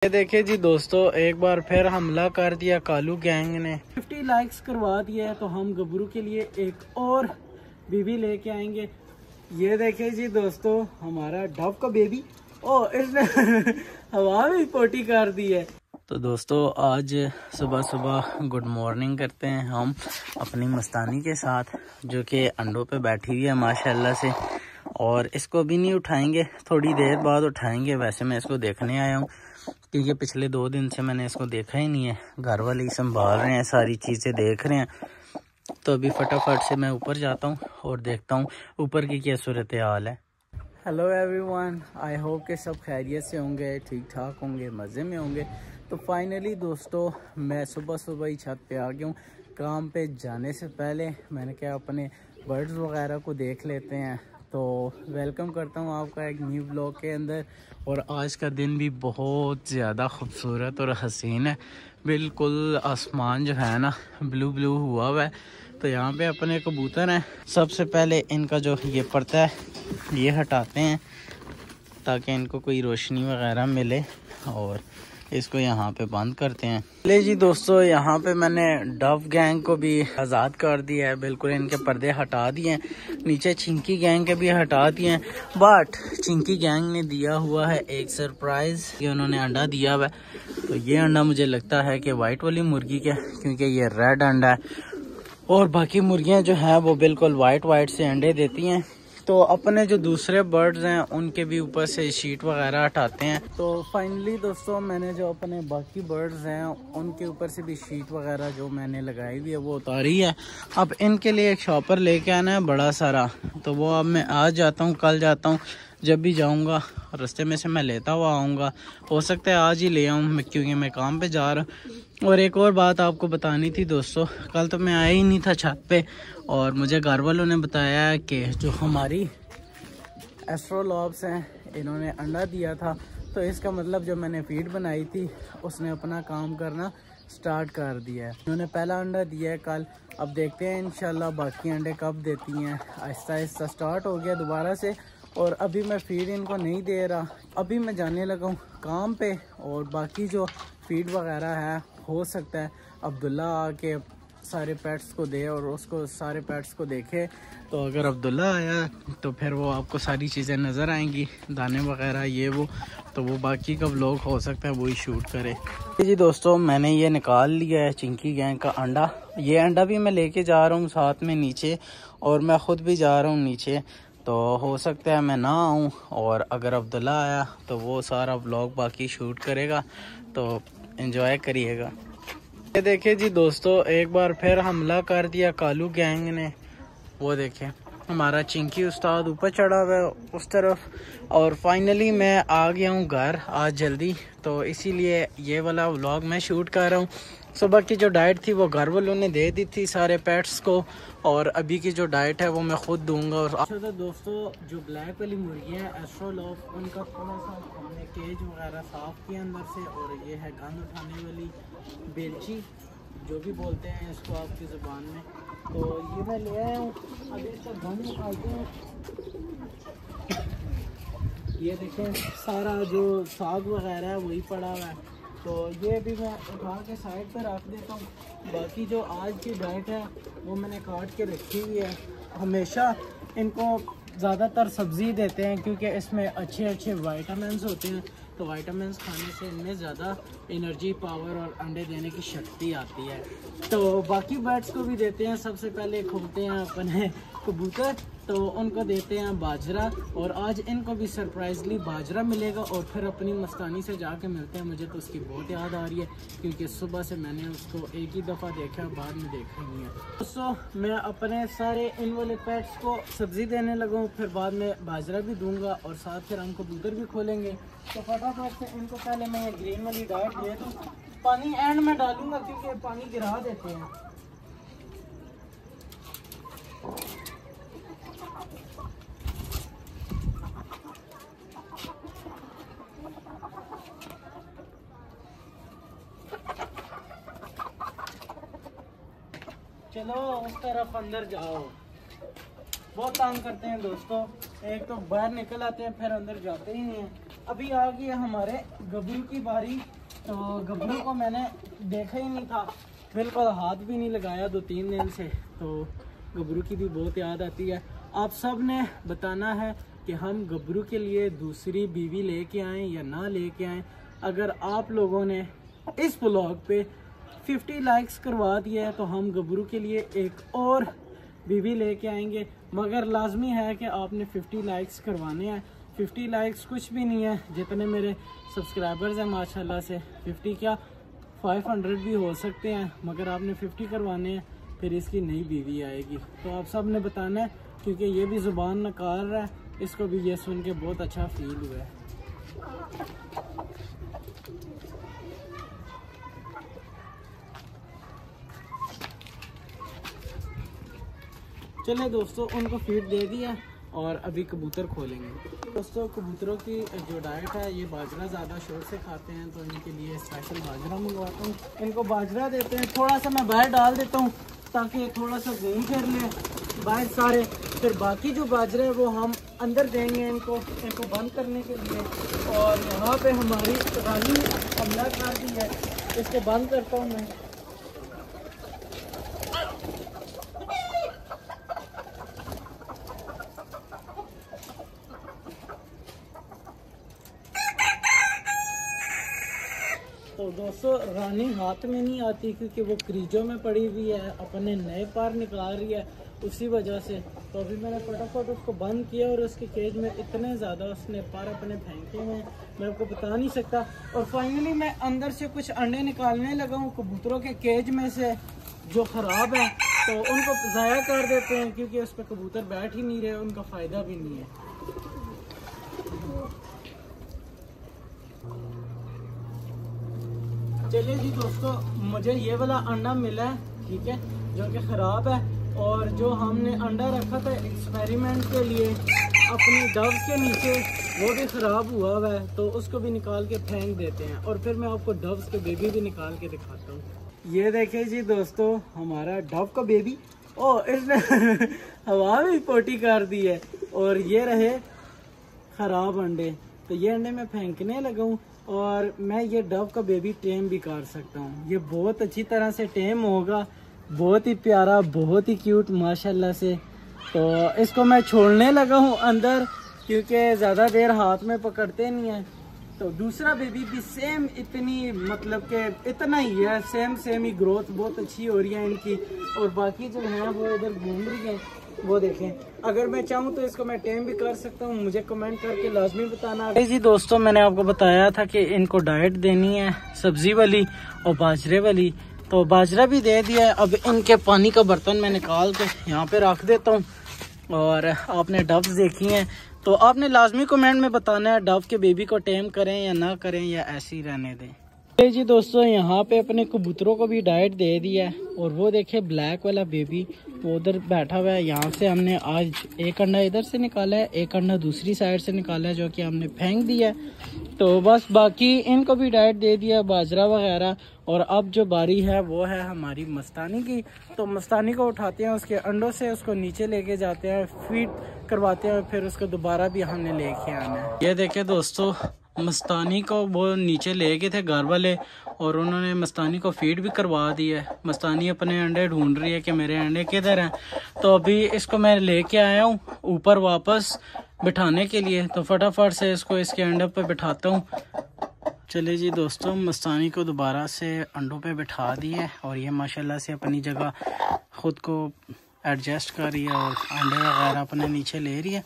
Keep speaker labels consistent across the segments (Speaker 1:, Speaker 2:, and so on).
Speaker 1: ये देखिए जी दोस्तों, एक बार फिर हमला कर दिया कालू गैंग ने। 50 लाइक्स करवा दिए है तो हम गबरू के लिए एक और बेबी लेके आएंगे। ये देखिए जी दोस्तों, हमारा डव का बेबी। ओ, इसने हवा भी पोटी कर दी है। तो दोस्तों, आज सुबह सुबह गुड मॉर्निंग करते हैं हम अपनी मस्तानी के साथ, जो कि अंडों पे बैठी हुई है माशाल्लाह से। और इसको भी नहीं उठाएंगे, थोड़ी देर बाद उठाएंगे। वैसे मैं इसको देखने आया हूँ क्योंकि पिछले 2 दिन से मैंने इसको देखा ही नहीं है। घर वाले ही संभाल रहे हैं, सारी चीज़ें देख रहे हैं। तो अभी फटाफट से मैं ऊपर जाता हूँ और देखता हूँ ऊपर की क्या सूरत हाल है। हेलो एवरीवन, आई होप कि सब खैरियत से होंगे, ठीक ठाक होंगे, मज़े में होंगे। तो फाइनली दोस्तों, मैं सुबह सुबह ही छत पे आ गया हूँ। काम पे जाने से पहले मैंने क्या अपने बर्ड्स वगैरह को देख लेते हैं। तो वेलकम करता हूँ आपका एक न्यू ब्लॉग के अंदर। और आज का दिन भी बहुत ज़्यादा खूबसूरत और हसीन है। बिल्कुल आसमान जो है ना, ब्लू ब्लू हुआ हुआ है। तो यहाँ पे अपने कबूतर हैं। सबसे पहले इनका जो ये पर्दा है ये हटाते हैं ताकि इनको कोई रोशनी वगैरह मिले, और इसको यहाँ पे बंद करते हैं। ले जी दोस्तों, यहाँ पे मैंने डव गैंग को भी आज़ाद कर दिया है। बिल्कुल इनके पर्दे हटा दिए हैं। नीचे चिंकी गैंग के भी हटा दिए हैं। बट चिंकी गैंग ने दिया हुआ है एक सरप्राइज़, ये उन्होंने अंडा दिया हुआ है। तो ये अंडा मुझे लगता है कि वाइट वाली मुर्गी का, क्योंकि ये रेड अंडा है। और बाकी मुर्गियाँ जो हैं वो बिल्कुल वाइट से अंडे देती हैं। तो अपने जो दूसरे बर्ड्स हैं उनके भी ऊपर से शीट वगैरह हटाते हैं। तो फाइनली दोस्तों, मैंने जो अपने बाकी बर्ड्स हैं उनके ऊपर से भी शीट वगैरह जो मैंने लगाई हुई है वो उतारी है। अब इनके लिए एक शॉपर लेके आना है बड़ा सारा। तो वो अब मैं आज जाता हूँ, कल जाता हूँ। जब भी जाऊँगा रास्ते में से मैं लेता हुआ आऊँगा। हो सकता है आज ही ले आऊँ क्योंकि मैं काम पे जा रहा हूँ। और एक और बात आपको बतानी थी दोस्तों, कल तो मैं आया ही नहीं था छत पे, और मुझे घर वालों ने बताया कि जो हमारी एस्ट्रोलॉब्स हैं इन्होंने अंडा दिया था। तो इसका मतलब जो मैंने फीड बनाई थी उसने अपना काम करना स्टार्ट कर दिया है। इन्होंने पहला अंडा दिया है कल। अब देखते हैं इंशाल्लाह बाकी अंडे कब देती हैं। आहिस्ता आहिस्ता स्टार्ट हो गया दोबारा से। और अभी मैं फीड इनको नहीं दे रहा। अभी मैं जाने लगा हूँ काम पे, और बाकी जो फीड वगैरह है हो सकता है अब्दुल्ला आके सारे पेट्स को दे और उसको सारे पेट्स को देखे। तो अगर अब्दुल्ला आया तो फिर वो आपको सारी चीज़ें नज़र आएंगी, दाने वगैरह ये वो। तो वो बाकी का व्लॉग हो सकता है वही शूट करे। जी दोस्तों, मैंने ये निकाल लिया है चिंकी गैंग का अंडा। ये अंडा भी मैं लेके जा रहा हूँ साथ में नीचे, और मैं ख़ुद भी जा रहा हूँ नीचे। तो हो सकता है मैं ना आऊँ, और अगर अब्दुल्ला आया तो वो सारा व्लॉग बाकी शूट करेगा। तो एंजॉय करिएगा। ये देखिए जी दोस्तों, एक बार फिर हमला कर दिया कालू गैंग ने। वो देखें, हमारा चिंकी उस्ताद ऊपर चढ़ा हुआ है उस तरफ। और फाइनली मैं आ गया हूँ घर आज जल्दी, तो इसीलिए ये वाला व्लॉग मैं शूट कर रहा हूँ। सुबह की जो डाइट थी वो घर वालों ने दे दी थी सारे पेट्स को, और अभी की जो डाइट है वो मैं खुद दूंगा। और तो दोस्तों, जो ब्लैक वाली मुर्गियाँ हैं एस्ट्रोलॉब, उनका थोड़ा सा हमने केज वगैरह साफ़ किया अंदर से। और ये है गंद उठाने वाली बेलची, जो भी बोलते हैं इसको आपकी ज़ुबान में। तो ये मैं ले आया हूँ। अब इसका गंद उठाते हैं। ये देखें, सारा जो साग वगैरह है वही पड़ा हुआ है। तो ये भी मैं उठा के साइड पर रख देता हूँ। बाकी जो आज की डाइट है वो मैंने काट के रखी हुई है। हमेशा इनको ज़्यादातर सब्ज़ी देते हैं क्योंकि इसमें अच्छे विटामिन्स होते हैं। तो विटामिन्स खाने से इनमें ज़्यादा एनर्जी, पावर और अंडे देने की शक्ति आती है। तो बाकी बर्ड्स को भी देते हैं। सबसे पहले खोलते हैं अपने कबूतर, तो उनको देते हैं बाजरा। और आज इनको भी सरप्राइजली बाजरा मिलेगा। और फिर अपनी मस्तानी से जाके मिलते हैं। मुझे तो उसकी बहुत याद आ रही है क्योंकि सुबह से मैंने उसको एक ही दफ़ा देखा, बाद में देखा नहीं है। दोस्तों, मैं अपने सारे इन वाले पेट्स को सब्ज़ी देने लगा हूँ, फिर बाद में बाजरा भी दूंगा, और साथ फिर हम कबूतर भी खोलेंगे। तो फटाफट से इनको पहले मैं ये ग्रीन वाली डाइट दे दूँ। पानी एंड में डालूंगा क्योंकि पानी गिरा देते हैं। चलो उस तरफ अंदर जाओ। बहुत तंग करते हैं दोस्तों, एक तो बाहर निकल आते हैं फिर अंदर जाते ही नहीं हैं। अभी आ गई है हमारे गबरू की बारी। तो गबरू को मैंने देखा ही नहीं था, बिल्कुल हाथ भी नहीं लगाया 2-3 दिन से। तो गबरू की भी बहुत याद आती है। आप सब ने बताना है कि हम गबरू के लिए दूसरी बीवी लेके आएँ या ना लेके आएँ। अगर आप लोगों ने इस ब्लॉग पे 50 लाइक्स करवा दिया है तो हम गबरू के लिए एक और बीवी लेके आएंगे, मगर लाजमी है कि आपने 50 लाइक्स करवाने हैं। 50 लाइक्स कुछ भी नहीं है, जितने मेरे सब्सक्राइबर्स हैं माशाल्लाह से 50 क्या 500 भी हो सकते हैं, मगर आपने 50 करवाने हैं, फिर इसकी नई बीवी आएगी। तो आप सब ने बताना है, क्योंकि ये भी ज़ुबान नकार रहा है, इसको भी ये सुन के बहुत अच्छा फील हुआ है। चले दोस्तों, उनको फीड दे दिया और अभी कबूतर खोलेंगे। दोस्तों कबूतरों की जो डाइट है, ये बाजरा ज़्यादा शौक से खाते हैं, तो इनके लिए स्पेशल बाजरा मंगवाता हूँ। इनको बाजरा देते हैं, थोड़ा सा मैं बाहर डाल देता हूँ ताकि थोड़ा सा घूम फिर ले बाहर सारे। फिर बाकी जो बाजरा है वो हम अंदर देंगे इनको बंद करने के लिए। और यहाँ पे हमारी रानी हमला कर दी है, इसको बंद करता हूँ मैं। तो दोस्तों रानी हाथ में नहीं आती क्योंकि वो क्रीजों में पड़ी हुई है, अपने नए पार निकाल रही है, उसी वजह से। तो अभी मैंने फटाफट उसको बंद किया और उसके केज में इतने ज़्यादा उसने पार अपने फेंके हुए हैं, मैं आपको बता नहीं सकता। और फाइनली मैं अंदर से कुछ अंडे निकालने लगा हूँ कबूतरों के केज में से जो ख़राब है, तो उनको ज़ाया कर देते हैं क्योंकि उस पर कबूतर बैठ ही नहीं रहे, उनका फ़ायदा भी नहीं है। चलिए जी दोस्तों, मुझे ये वाला अंडा मिला है, ठीक है, जो कि ख़राब है। और जो हमने अंडा रखा था एक्सपेरिमेंट के लिए अपनी डव्स के नीचे, वो भी ख़राब हुआ हुआ है, तो उसको भी निकाल के फेंक देते हैं। और फिर मैं आपको डव्स के बेबी भी निकाल के दिखाता हूँ। ये देखिए जी दोस्तों, हमारा डव का बेबी, ओ इसने हवा में पोटी कर दी है। और ये रहे ख़राब अंडे, तो ये अंडे मैं फेंकने लगा हूँ। और मैं ये डव का बेबी टेम भी कर सकता हूँ, ये बहुत अच्छी तरह से टेम होगा, बहुत ही प्यारा, बहुत ही क्यूट माशाल्लाह से। तो इसको मैं छोड़ने लगा हूँ अंदर क्योंकि ज़्यादा देर हाथ में पकड़ते नहीं हैं। तो दूसरा बेबी भी सेम इतनी, मतलब कि इतना ही है, सेम ही ग्रोथ बहुत अच्छी हो रही है इनकी। और बाकी जो है वो इधर घूम रही है, वो देखें। अगर मैं चाहूँ तो इसको मैं टेम भी कर सकता हूँ, मुझे कमेंट करके लाजमी बताना। जी दोस्तों, मैंने आपको बताया था कि इनको डाइट देनी है सब्जी वाली और बाजरे वाली, तो बाजरा भी दे दिया है। अब इनके पानी का बर्तन मैं निकाल के यहाँ पे रख देता हूँ। और आपने डव्स देखी हैं, तो आपने लाजमी कमेंट में बताना है डव के बेबी को टेम करें या ना करें या ऐसे ही रहने दें। जी दोस्तों, यहाँ पे अपने कबूतरों को भी डाइट दे दिया है। और वो देखे ब्लैक वाला बेबी वो उधर बैठा हुआ है। यहाँ से हमने आज एक अंडा इधर से निकाला है, एक अंडा दूसरी साइड से निकाला है, जो कि हमने फेंक दिया है। तो बस बाकी इनको भी डाइट दे दिया, बाजरा वगैरह। और अब जो बारी है वो है हमारी मस्तानी की। तो मस्तानी को उठाते हैं, उसके अंडों से उसको नीचे लेके जाते हैं, फीड करवाते हैं, फिर उसको दोबारा भी हमने लेके आना है। ये देखे दोस्तों, मस्तानी को वो नीचे ले गए थे घर वाले और उन्होंने मस्तानी को फीड भी करवा दी है। मस्तानी अपने अंडे ढूंढ रही है कि मेरे अंडे किधर हैं। तो अभी इसको मैं लेके आया हूँ ऊपर वापस बिठाने के लिए, तो फटाफट से इसको इसके अंडे पे बिठाता हूँ। चलिए जी दोस्तों, मस्तानी को दोबारा से अंडों पे बिठा दी है और ये माशाल्लाह से अपनी जगह ख़ुद को एडजस्ट कर रही है और अंडे वगैरह अपने नीचे ले रही है।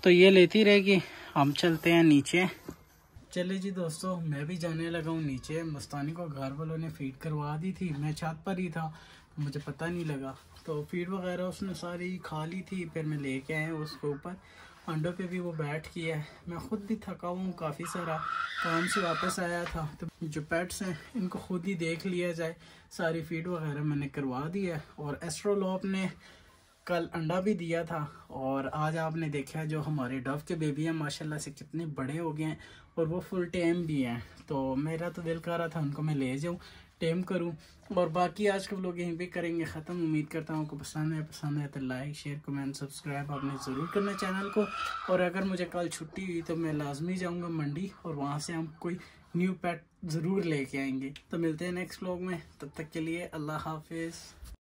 Speaker 1: तो ये लेती रहेगी, हम चलते हैं नीचे। चलिए जी दोस्तों, मैं भी जाने लगा हूँ नीचे। मस्तानी को घर वालों ने फीड करवा दी थी, मैं छत पर ही था, मुझे पता नहीं लगा। तो फीड वगैरह उसने सारी खा ली थी, फिर मैं लेके आया उसके ऊपर। अंडों पे भी वो बैठ किया है। मैं ख़ुद भी थका हुआ हूँ, काफ़ी सारा काम से वापस आया था, तो जो पेट्स हैं इनको खुद ही देख लिया जाए। सारी फीड वगैरह मैंने करवा दी है। और एस्ट्रोलॉप ने कल अंडा भी दिया था और आज आपने देखा जो हमारे डव के बेबी हैं माशाल्लाह से कितने बड़े हो गए हैं और वो फुल टेम भी हैं। तो मेरा तो दिल कर रहा था उनको मैं ले जाऊँ, टेम करूँ। और बाकी आज का व्लॉग यहीं पे करेंगे ख़त्म। उम्मीद करता हूँ आपको पसंद है तो लाइक शेयर कमेंट सब्सक्राइब आपने ज़रूर करना चैनल को। और अगर मुझे कल छुट्टी हुई तो मैं लाजमी जाऊँगा मंडी और वहाँ से हम कोई न्यू पेट ज़रूर लेके आएंगे। तो मिलते हैं नेक्स्ट व्लॉग में, तब तक के लिए अल्लाह हाफिज़।